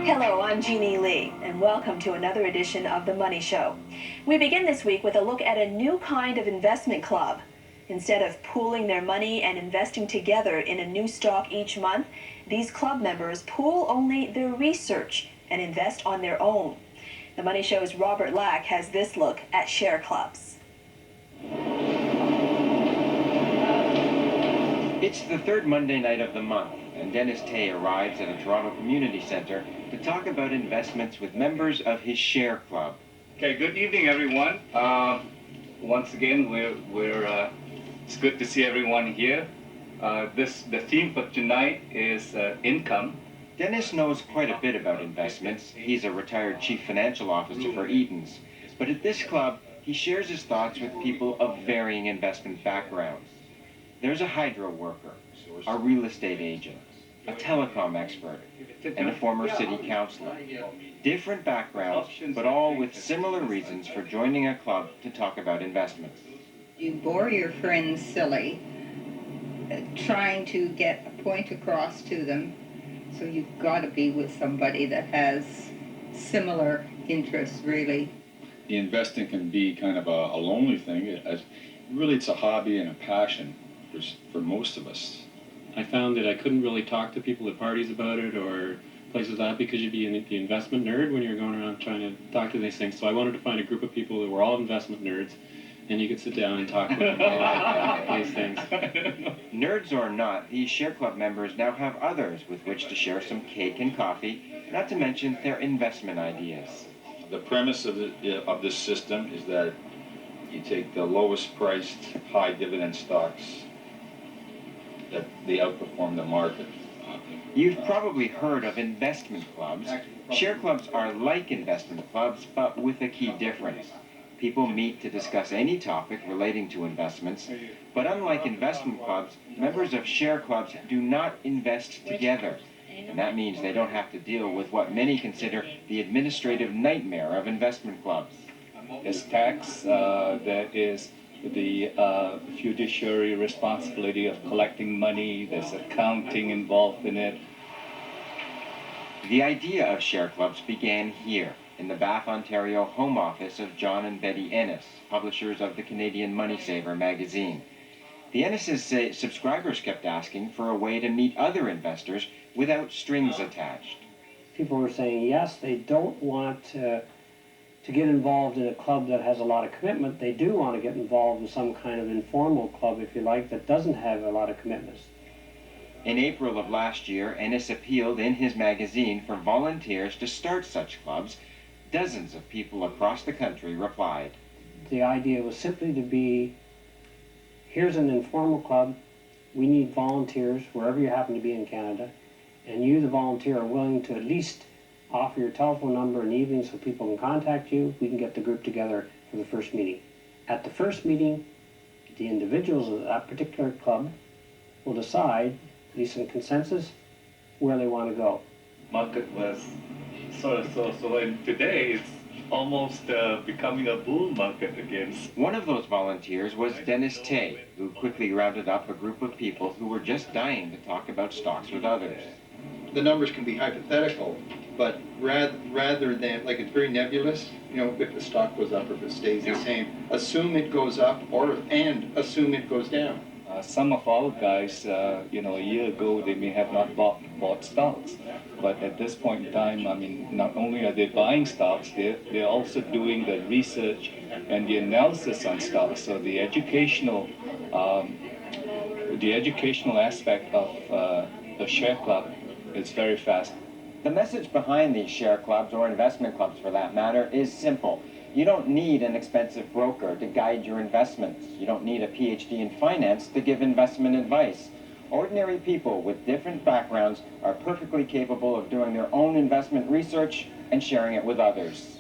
Hello, I'm Jeannie Lee, and welcome to another edition of The Money Show. We begin this week with a look at a new kind of investment club. Instead of pooling their money and investing together in a new stock each month, these club members pool only their research and invest on their own. The Money Show's Robert Lack has this look at share clubs. It's the third Monday night of the month, and Denis arrives at a Toronto Community Centre to talk about investments with members of his share club. Okay, good evening, everyone. Once again, it's good to see everyone here. The theme for tonight is income. Denis knows quite a bit about investments. He's a retired chief financial officer for Eaton's. But at this club, he shares his thoughts with people of varying investment backgrounds. There's a hydro worker, a real estate agent, a telecom expert, and a former city councillor. Different backgrounds, but all with similar reasons for joining a club to talk about investments. You bore your friends silly, trying to get a point across to them, so you've got to be with somebody that has similar interests, really. The investing can be kind of a lonely thing. Really, it's a hobby and a passion for most of us. I found that I couldn't really talk to people at parties about it or places like that because you'd be the investment nerd when you're going around trying to talk to these things. So I wanted to find a group of people that were all investment nerds, and you could sit down and talk about these things. Nerds or not, these share club members now have others with which to share some cake and coffee, not to mention their investment ideas. The premise of this system is that you take the lowest priced high dividend stocks that they outperform the market. You've probably heard of investment clubs. Share clubs are like investment clubs, but with a key difference. People meet to discuss any topic relating to investments, but unlike investment clubs, members of share clubs do not invest together. And that means they don't have to deal with what many consider the administrative nightmare of investment clubs. There's tax, there is the fiduciary responsibility of collecting money, there's accounting involved in it. The idea of share clubs began here, in the Bath, Ontario home office of John and Betty Ennis, publishers of the Canadian Money Saver magazine. The Ennises say subscribers kept asking for a way to meet other investors without strings attached. People were saying, yes, they don't want to get involved in a club that has a lot of commitment. They do want to get involved in some kind of informal club, if you like, that doesn't have a lot of commitments. In April of last year, Ennis appealed in his magazine for volunteers to start such clubs. Dozens of people across the country replied. The idea was simply to be, here's an informal club, we need volunteers wherever you happen to be in Canada, and you, the volunteer, are willing to at least offer your telephone number in the evening so people can contact you. We can get the group together for the first meeting. At the first meeting, the individuals of that particular club will decide, at least in consensus, where they want to go. Market was so, and today it's almost becoming a bull market again. One of those volunteers was Denis, who quickly rounded up a group of people who were just dying to talk about stocks with others. The numbers can be hypothetical, but rather than, like, it's very nebulous, you know, if the stock goes up or if it stays the same, assume it goes up and assume it goes down. Some of our guys, a year ago, they may have not bought stocks. But at this point in time, I mean, not only are they buying stocks, they're also doing the research and the analysis on stocks. So the educational aspect of the share club is very fast. The message behind these share clubs, or investment clubs for that matter, is simple. You don't need an expensive broker to guide your investments. You don't need a PhD in finance to give investment advice. Ordinary people with different backgrounds are perfectly capable of doing their own investment research and sharing it with others.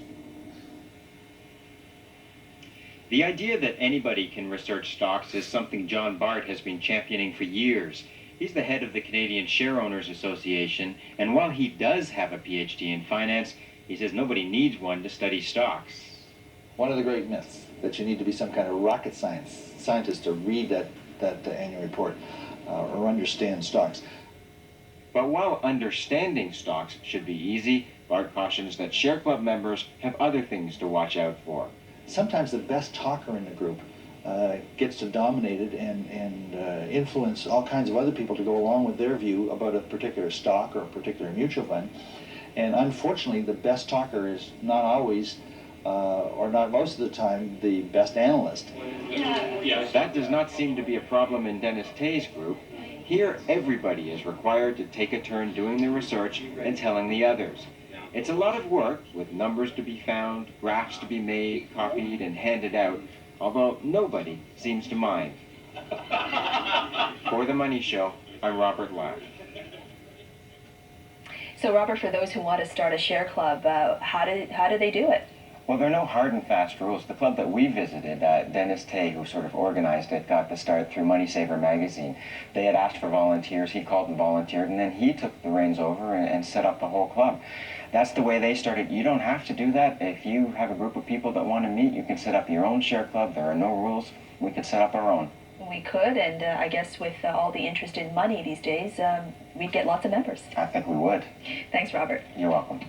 The idea that anybody can research stocks is something John Bart has been championing for years. He's the head of the Canadian Share Owners Association, and while he does have a PhD in finance, he says nobody needs one to study stocks. One of the great myths, that you need to be some kind of rocket scientist to read that annual report or understand stocks. But while understanding stocks should be easy, Bart cautions that share club members have other things to watch out for. Sometimes the best talker in the group gets to dominate it and influence all kinds of other people to go along with their view about a particular stock or a particular mutual fund. And unfortunately, the best talker is not always, or not most of the time, the best analyst. That does not seem to be a problem in Denis Tay's group. Here, everybody is required to take a turn doing the research and telling the others. It's a lot of work, with numbers to be found, graphs to be made, copied, and handed out, although nobody seems to mind. For The Money Show, I'm Robert Lack. So, Robert, for those who want to start a share club, how do they do it? Well, there are no hard and fast rules. The club that we visited, Denis Tay, who sort of organized it, got the start through Money Saver magazine. They had asked for volunteers, he called and volunteered, and then he took the reins over and set up the whole club. That's the way they started. You don't have to do that. If you have a group of people that want to meet, you can set up your own share club. There are no rules. We could set up our own. We could, and I guess with all the interest in money these days, we'd get lots of members. I think we would. Thanks, Robert. You're welcome.